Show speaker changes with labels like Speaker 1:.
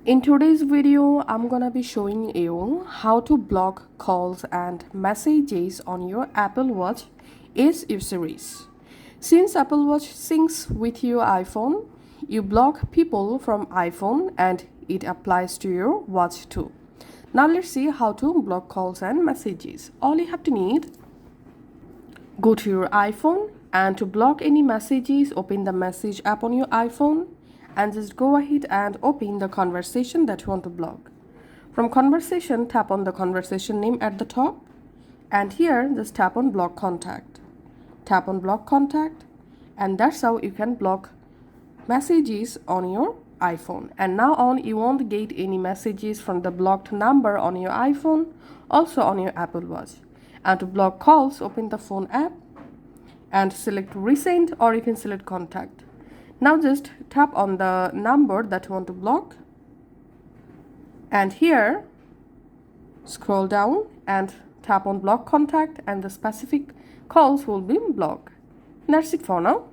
Speaker 1: In today's video, I'm gonna be showing you how to block calls and messages on your Apple Watch SE series. Since Apple Watch syncs with your iPhone, you block people from iPhone and it applies to your watch too. Now let's see how to block calls and messages. All you have to need, go to your iPhone and to block any messages, open the message app on your iPhone and just go ahead and open the conversation that you want to block. From conversation, tap on the conversation name at the top and here just tap on block contact. Tap on block contact and that's how you can block messages on your iPhone. And now on you won't get any messages from the blocked number on your iPhone, also on your Apple Watch. And to block calls, open the phone app and select resend or you can select contact. Now just tap on the number that you want to block and here scroll down and tap on block contact and the specific calls will be blocked. That's it for now.